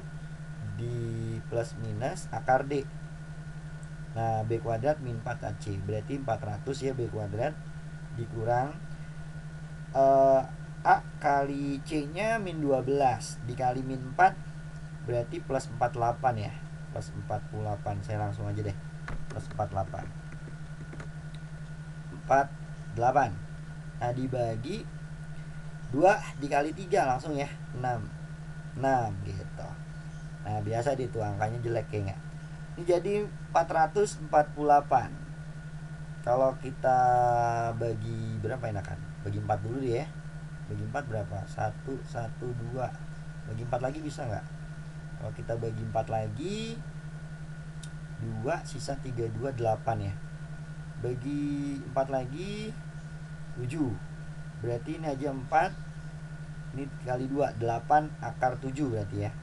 di plus minus akar D. Nah B kuadrat min 4AC, berarti 400 ya B kuadrat dikurang A kali C nya min 12 dikali min 4 berarti plus 48 ya, plus 48. Saya langsung aja deh, plus 48. Nah dibagi 2 dikali 3 langsung ya, 6 gitu. Nah biasa di itu angkanya jelek ya nggak. Ini jadi 448. Kalau kita bagi berapa enakan? Bagi 4 dulu deh ya. Bagi 4 berapa? 1, 1, 2. Bagi 4 lagi bisa nggak? Kalau kita bagi 4 lagi 2, sisa 3, 2, 8 ya. Bagi 4 lagi 7. Berarti ini aja 4. Ini kali 2, 8 akar 7 berarti ya.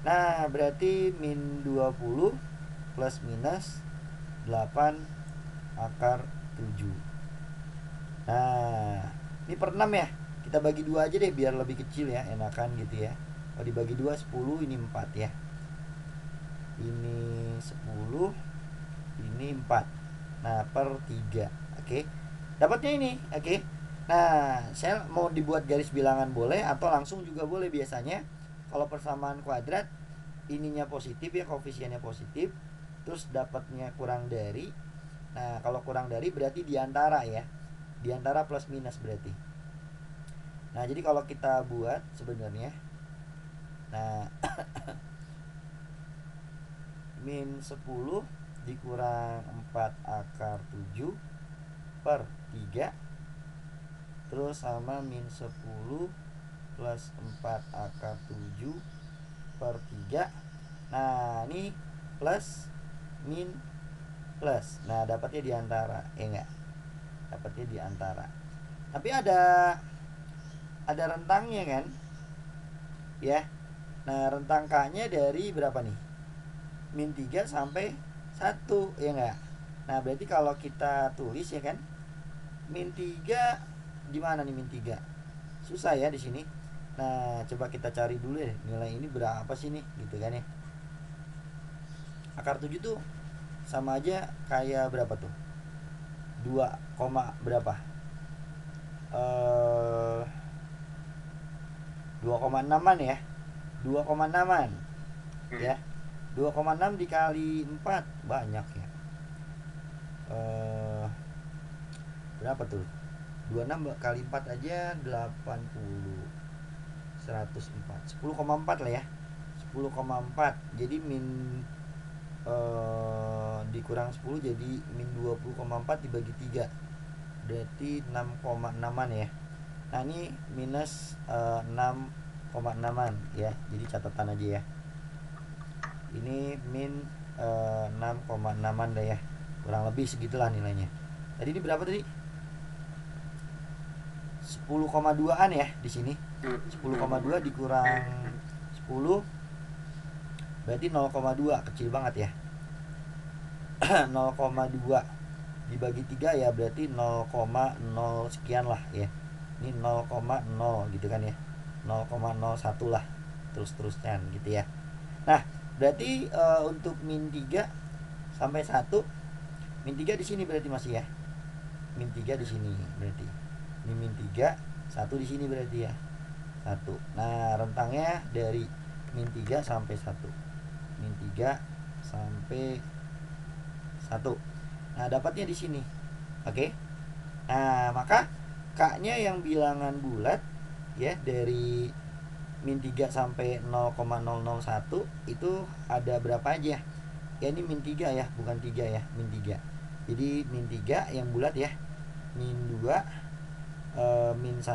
Nah berarti min 20 plus minus 8 akar 7. Nah ini per 6 ya, kita bagi 2 aja deh biar lebih kecil ya, enakan gitu ya. Kalau dibagi 2 10, ini 4 ya. Ini 10, ini 4. Nah per 3. Oke, dapatnya ini. Oke. Nah saya mau dibuat garis bilangan boleh, atau langsung juga boleh. Biasanya kalau persamaan kuadrat ininya positif ya, koefisiennya positif, terus dapatnya kurang dari. Nah kalau kurang dari berarti diantara ya, diantara plus minus berarti. Nah jadi kalau kita buat sebenarnya, nah min 10 dikurang 4 akar 7 per 3, terus sama min 10 plus 4 akar 7 per 3. Nah ini plus min plus. Nah dapatnya di antara, enggak? Dapatnya di antara. Tapi ada rentangnya kan? Ya. Nah, rentang K-nya dari berapa nih? Min 3 sampai 1, ya enggak? Nah, berarti kalau kita tulis ya kan, min 3 gimana nih min 3? Susah ya di sini. Nah, coba kita cari dulu ya nilai ini berapa sih nih, gitu kan ya. Akar 7 tuh sama aja kayak berapa tuh? 2, berapa? 2,6an ya. 2,6an ya. 2,6 dikali 4 banyak ya. Berapa tuh? 26 kali 4 aja 80. 104. 10,4 lah ya. 10,4. Jadi min dikurang 10 jadi min 20,4 dibagi 3. Berarti 6,6an ya. Nah ini minus 6,6an ya. Jadi catatan aja ya. Ini min 6,6an dah ya. Kurang lebih segitulah nilainya. Tadi ini berapa tadi? 10,2an ya di sini. 10,2 dikurang 10 berarti 0,2, kecil banget ya. 0,2 dibagi 3 ya berarti 0,0 sekian lah ya. Ini 0,0 gitu kan ya. 0,01 lah. Terus-terusan gitu ya. Nah, berarti untuk min 3 sampai 1, min 3 di sini berarti masih ya. Min 3 di sini berarti. Ini min 3, 1 di sini berarti ya. 1. Nah, rentangnya dari min 3 sampai 1. Min 3 sampai 1. Nah, dapatnya di sini. Oke. Nah, maka K-nya yang bilangan bulat ya dari min 3 sampai 0,001 itu ada berapa aja? Ya ini min 3 ya, bukan 3 ya, min 3. Jadi min 3 yang bulat ya. Min 2 min 1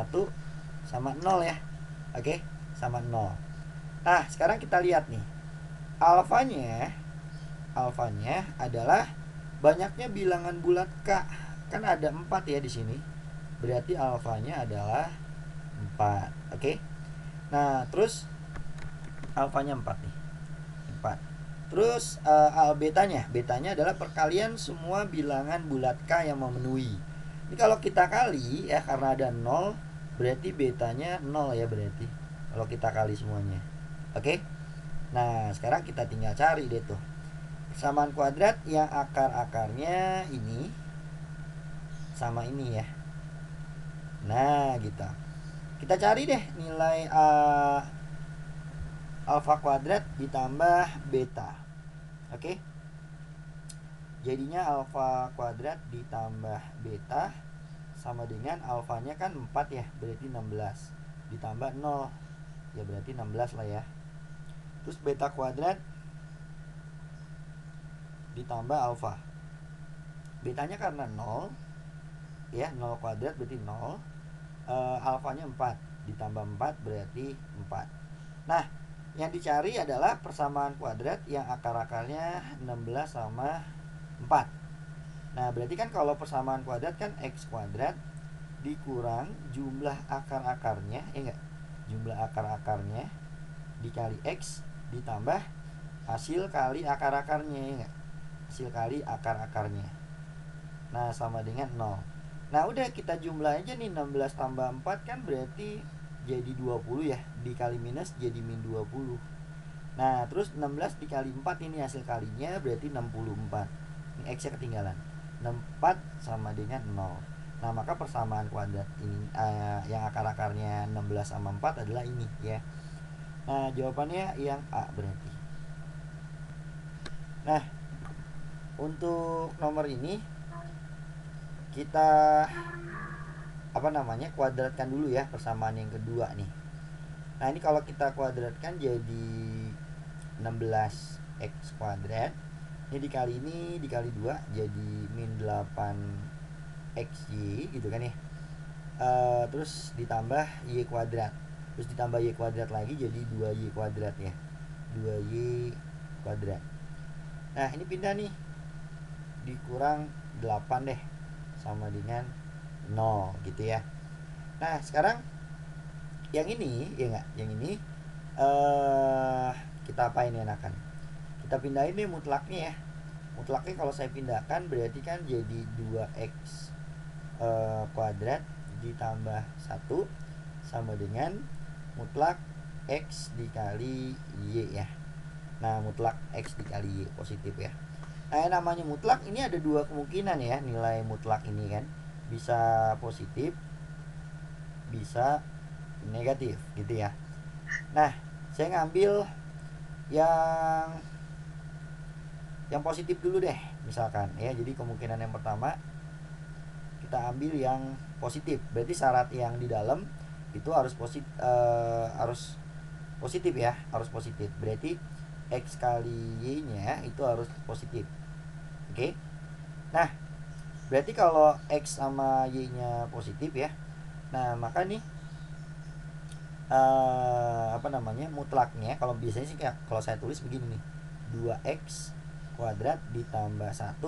sama 0 ya. Oke, sama 0. Nah, sekarang kita lihat nih. Alfanya adalah banyaknya bilangan bulat K. Kan ada 4 ya di sini. Berarti alfanya adalah 4. Oke. Nah, terus alfanya 4 nih. 4. Terus betanya adalah perkalian semua bilangan bulat K yang memenuhi. Ini kalau kita kali ya, karena ada 0, berarti betanya 0 ya berarti. Kalau kita kali semuanya. Oke. Nah, sekarang kita tinggal cari deh tuh. Persamaan kuadrat yang akar-akarnya ini sama ini ya. Nah, gitu. Kita cari deh nilai alfa kuadrat ditambah beta. Oke. Jadinya alfa kuadrat ditambah beta sama dengan alfanya kan 4 ya, berarti 16 ditambah 0 ya berarti 16 lah ya. Terus beta kuadrat ditambah alfa. Betanya karena 0 ya, 0 kuadrat berarti 0. Alfanya 4 ditambah 4 berarti 4. Nah, yang dicari adalah persamaan kuadrat yang akar-akarnya 16 sama 4. Nah, berarti kan kalau persamaan kuadrat kan x kuadrat dikurang jumlah akar-akarnya, ya enggak? Jumlah akar-akarnya dikali x ditambah hasil kali akar-akarnya, ya enggak? Hasil kali akar-akarnya. Nah, sama dengan 0. Nah, udah kita jumlah aja nih, 16 tambah 4 kan berarti jadi 20 ya. Dikali minus jadi min 20. Nah, terus 16 dikali 4 ini hasil kalinya berarti 64. Ini x-nya ketinggalan. 64 sama dengan 0. Nah, maka persamaan kuadrat ini yang akar-akarnya 16 sama 4 adalah ini ya. Nah, jawabannya yang A berarti. Nah, untuk nomor ini kita kuadratkan dulu ya persamaan yang kedua nih. Nah, ini kalau kita kuadratkan jadi 16x kuadrat. Ini dikali 2 jadi min 8xy gitu kan ya. Terus ditambah y kuadrat. Terus ditambah y kuadrat lagi jadi 2y kuadrat ya. 2y kuadrat. Nah, ini pindah nih. Dikurang 8 deh. Sama dengan 0 gitu ya. Nah, sekarang yang ini ya enggak, yang ini kita apain enakan? Kita pindahin deh mutlaknya ya. Mutlaknya kalau saya pindahkan berarti kan jadi 2x kuadrat ditambah 1 sama dengan mutlak x dikali y ya. Nah, mutlak x dikali y positif ya. Nah, yang namanya mutlak ini ada dua kemungkinan ya, nilai mutlak ini kan. Bisa positif, bisa negatif gitu ya. Nah, saya ngambil yang positif dulu deh misalkan ya. Jadi kemungkinan yang pertama kita ambil yang positif. Berarti syarat yang di dalam itu harus positif ya, harus positif. Berarti x kali y-nya itu harus positif. Oke. Nah, berarti kalau x sama y-nya positif ya. Nah, maka nih mutlaknya kalau biasanya sih kalau saya tulis begini nih. 2x kuadrat ditambah 1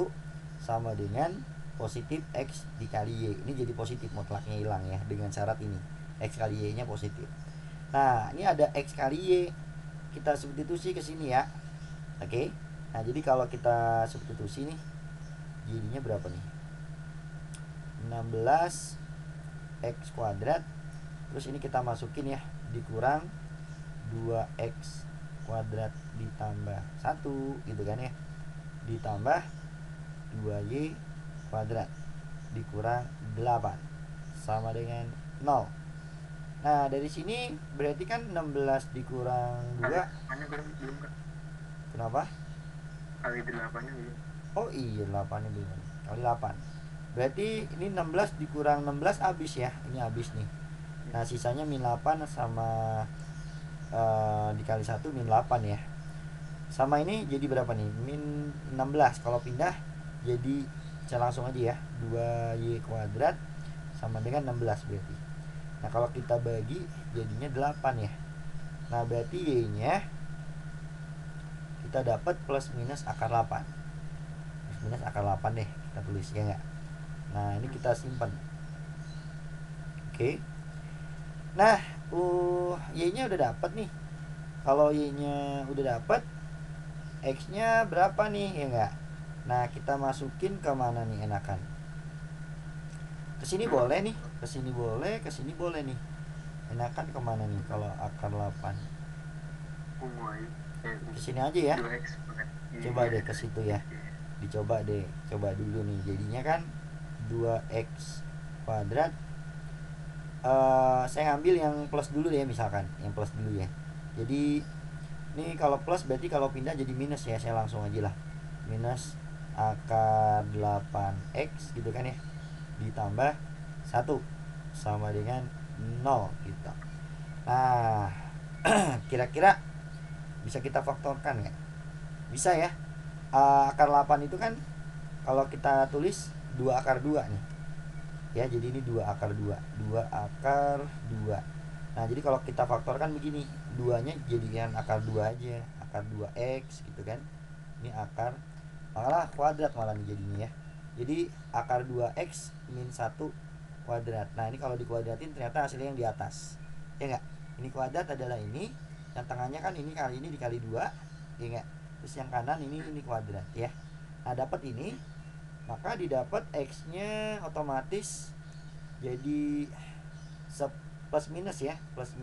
sama dengan positif x dikali y. Ini jadi positif, mutlaknya hilang ya dengan syarat ini. X kali y-nya positif. Nah, ini ada x kali y. Kita substitusi ke sini ya. Oke. Nah, jadi kalau kita substitusi nih jadinya berapa nih? 16x kuadrat. Terus ini kita masukin ya, dikurang 2x kuadrat ditambah 1 gitu kan ya. Ditambah 2y kuadrat dikurang 8 sama dengan 0. Nah, dari sini berarti kan 16 dikurang 2. Kenapa? Kali 8-nya belum. Oh iya, 8-nya belum. Kali 8. Berarti ini 16 dikurang 16 habis ya. Ini habis nih. Nah, sisanya min 8 sama dikali 1 min 8 ya. Sama ini jadi berapa nih? Min 16. Kalau pindah jadi saya langsung aja ya. 2y kuadrat sama dengan 16 berarti. Nah kalau kita bagi jadinya 8 ya. Nah berarti Y-nya kita dapat plus minus akar 8. Plus minus akar 8 deh kita tulis ya enggak. Nah ini kita simpan. Oke. Nah Y-nya udah dapat nih. Kalau Y-nya udah dapat, X-nya berapa nih ya enggak. Nah kita masukin ke mana nih enakan. Kesini boleh nih, kesini boleh, kesini boleh nih. Enakan kemana nih kalau akar 8? Kesini aja ya. Coba deh ke situ ya. Dicoba deh, coba dulu nih. Jadinya kan 2x kuadrat. Saya ngambil yang plus dulu deh misalkan, yang plus dulu ya. Jadi ini kalau plus berarti kalau pindah jadi minus ya. Saya langsung aja lah. Minus akar 8x gitu kan ya. Ditambah 1 sama dengan 0 gitu. Nah, kira-kira bisa kita faktorkan nggak? Bisa ya. Akar 8 itu kan kalau kita tulis 2 akar 2 nih. Ya, jadi ini 2 akar 2. 2 akar 2. Nah, jadi kalau kita faktorkan begini, 2-nya jadikan akar 2 aja. Akar 2x gitu kan. Ini akar malah kuadrat malah nih jadinya ya. Jadi akar 2x min 1 kuadrat. Nah ini kalau dikuadratin ternyata hasilnya yang di atas. Ya enggak? Ini kuadrat adalah ini. Yang tengahnya kan ini dikali 2. Ya enggak? Terus yang kanan ini kuadrat ya. Nah dapat ini. Maka didapat X-nya otomatis jadi plus minus ya. Plus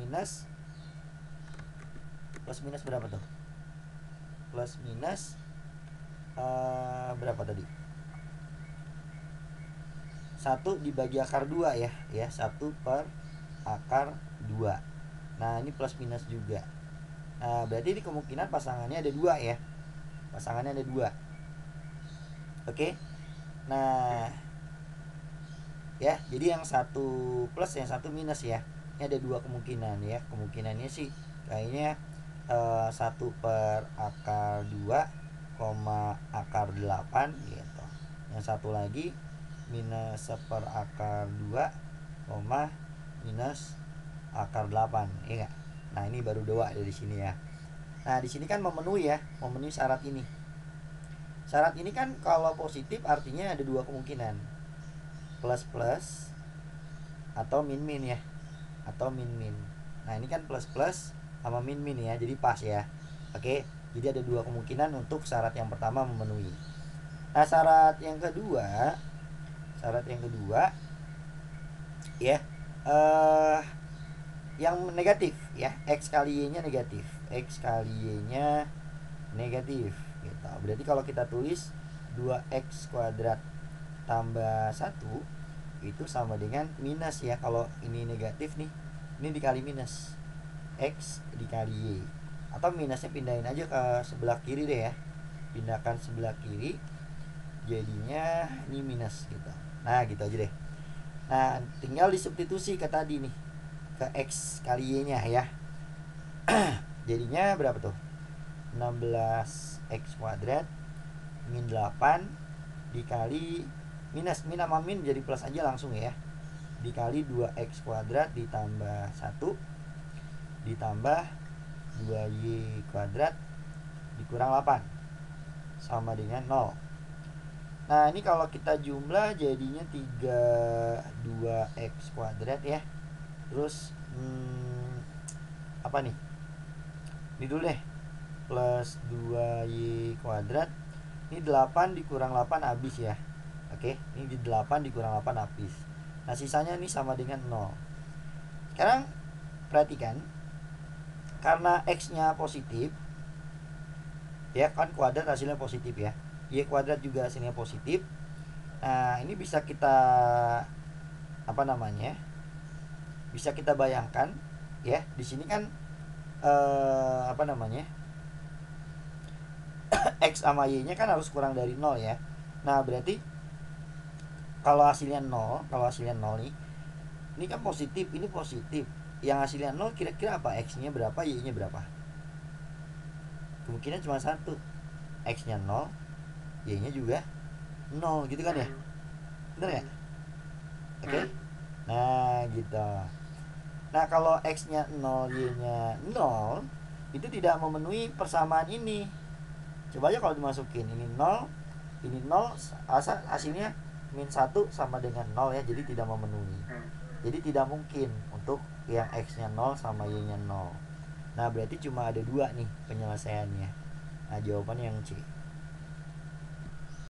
minus berapa tuh? Plus minus berapa tadi? 1 dibagi akar 2 ya. Ya, 1 per akar 2. Nah, ini plus minus juga. Nah, berarti ini kemungkinan pasangannya ada 2 ya. Pasangannya ada 2. Oke. Nah, ya, jadi yang 1 plus yang 1 minus ya. Ini ada 2 kemungkinan ya. Kemungkinannya sih kayaknya 1 per akar 2 akar 8 gitu. Yang satu lagi minus 1 per akar 2 minus akar 8 ya enggak? Nah ini baru 2 dari sini ya. Nah di sini kan memenuhi syarat ini. Syarat ini kan kalau positif artinya ada 2 kemungkinan, plus plus atau min min ya, atau min min. Nah ini kan plus plus sama min min ya, jadi pas ya. Oke, jadi ada 2 kemungkinan untuk syarat yang pertama memenuhi. Nah syarat yang kedua ya yang negatif ya, X kali Y nya negatif gitu. Berarti kalau kita tulis 2x kuadrat tambah 1 itu sama dengan minus ya. Kalau ini negatif nih, ini dikali minus X dikali Y. Atau minusnya pindahin aja ke sebelah kiri deh ya. Pindahkan sebelah kiri, jadinya ini minus gitu. Nah gitu aja deh. Nah tinggal disubstitusi ke tadi nih, ke X kali Y nya ya. Jadinya berapa tuh? 16x kuadrat min 8 dikali minus min sama min jadi plus aja langsung ya. Dikali 2x kuadrat ditambah 1 ditambah 2y kuadrat dikurang 8 sama dengan 0. Nah ini kalau kita jumlah jadinya 32x kuadrat ya. Terus apa nih? Ini dulu deh, plus 2y kuadrat. Ini 8 dikurang 8 habis ya. Oke, ini 8 dikurang 8 habis. Nah sisanya ini sama dengan 0. Sekarang perhatikan, karena X nya positif ya kan, kuadrat hasilnya positif ya, Y kuadrat juga hasilnya positif. Nah ini bisa kita bisa kita bayangkan ya. Di sini kan X sama Y nya kan harus kurang dari 0 ya. Nah berarti kalau hasilnya 0 nih, ini kan positif, ini positif. Yang hasilnya 0 kira-kira apa? X nya berapa, Y nya berapa? Kemungkinan cuma 1, X nya 0, Y nya juga 0 gitu kan ya. Bener ya? Oke. Nah gitu. Nah, kalau X-nya 0, Y-nya 0, itu tidak memenuhi persamaan ini. Coba aja kalau dimasukin ini 0, ini 0, hasilnya min 1 sama dengan 0 ya, jadi tidak memenuhi. Jadi tidak mungkin untuk yang X-nya 0 sama Y-nya 0. Nah, berarti cuma ada dua nih penyelesaiannya. Nah, jawabannya yang C.